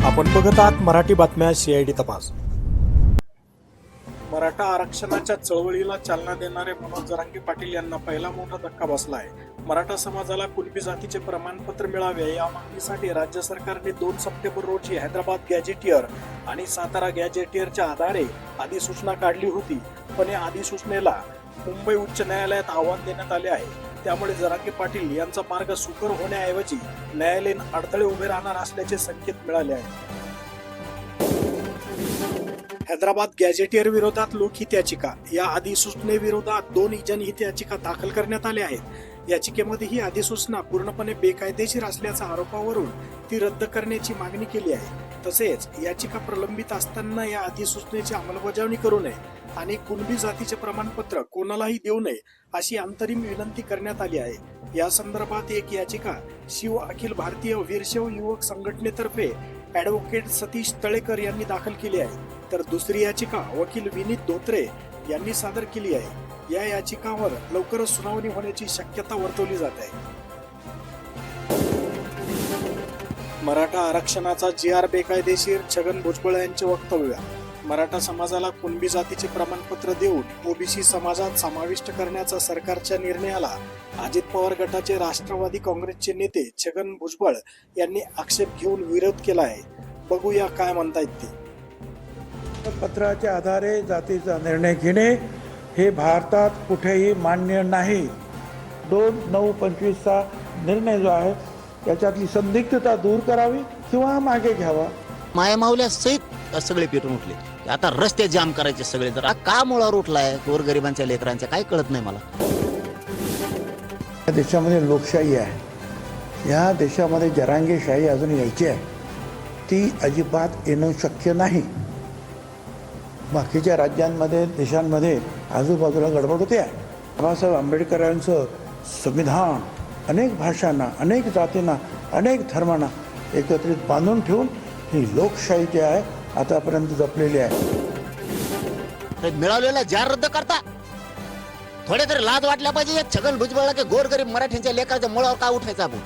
आपण बघत आहात मराठी बातम्या CID तपास. मराठा आरक्षणाच्या चळवळीला चालना देणारे मनोज जरांगे पाटील यांना पहिला मोठा धक्का बसला आहे. मराठा समाजाला कुणबी जातीचे प्रमाणपत्र मिळावे या मागणीसाठी राज्य सरकारने 2 सप्टेंबर रोजी हैदराबाद गॅजेटियर आणि सातारा गॅजेटियरच्या आधारे अधिसूचना काढली होती. पण या अधिसूचनेला मुंबई उच्च न्यायालयात आव्हान देण्यात आले आहे. त्यामुळे जरांगे पाटील यांचा मार्ग सुकर होण्याऐवजी न्यायालयीन अडथळे उभे राहणार असल्याचे संकेत मिळाले आहेत. हैदराबाद गॅजेटियर विरोधात लोकहित याचिका. या अधिसूचनेविरोधात 2 जनहित याचिका दाखल करण्यात आल्या आहेत. याचिकेमध्ये ही अधिसूचना पूर्णपणे बेकायदेशीर असल्याच्या आरोपावरून ती रद्द करण्याची मागणी केली आहे. तसेच याचिका प्रलंबित असताना या अधिसूचनेची अंमलबजावणी करू नये आणि कुणबी जातीचे प्रमाणपत्र कोणालाही देऊ नये अशी अंतरिम विनंती करण्यात आली आहे. या संदर्भात एक याचिका शिव अखिल भारतीय वीरशैव युवक संघटनेतर्फे ॲडव्होकेट सतीश तळेकर यांनी दाखल केली आहे, तर दुसरी याचिका वकील विनीत धोत्रे यांनी सादर केली आहे. या याचिकांवर लवकरच सुनावणी होण्याची शक्यता वर्तवली जात आहे. मराठा आरक्षणाचा GR बेकायदेशीर, छगन भुजबळ यांचे वक्तव्य. मराठा समाजाला कुणबी जातीचे प्रमाणपत्र देऊन OBC समाजात समाविष्ट करण्याचा सरकारच्या निर्णयाला अजित पवार गटाचे राष्ट्रवादी काँग्रेसचे नेते छगन भुजबळ यांनी आक्षेप घेऊन विरोध केला आहे. बघूया काय म्हणतायत ते. पत्राच्या आधारे जातीचा निर्णय घेणे हे भारतात कुठेही मान्य नाही. 2/9/25चा निर्णय जो आहे त्याच्यातली संदिग्धता दूर करावी किंवा मागे घ्यावा. मायामाऊल्या सहित सगळे पेटून उठले. आता रस्ते जाम करायचे सगळे. तर का मुळावर उठलाय गोरगरिबांच्या लेकरांच्या काय कळत नाही मला. या देशामध्ये लोकशाही आहे. या देशामध्ये जरांगेशाही अजून यायची आहे. ती अजिबात येणं शक्य नाही. बाकीच्या राज्यांमध्ये देशांमध्ये आजूबाजूला गडबड होते आहे. बाबासाहेब आंबेडकरांचं संविधान अनेक भाषांना, अनेक जातींना, अनेक धर्मांना एकत्रित बांधून ठेवून ही लोकशाही जी आहे आतापर्यंत जपलेली आहे. मिळालेला जार रद्द करता थोडे तरी लाज वाटल्या पाहिजे. छगन भुजबळला की गोरगरीब मराठ्यांच्या लेकराच्या मुळावर का उठायचा आपण.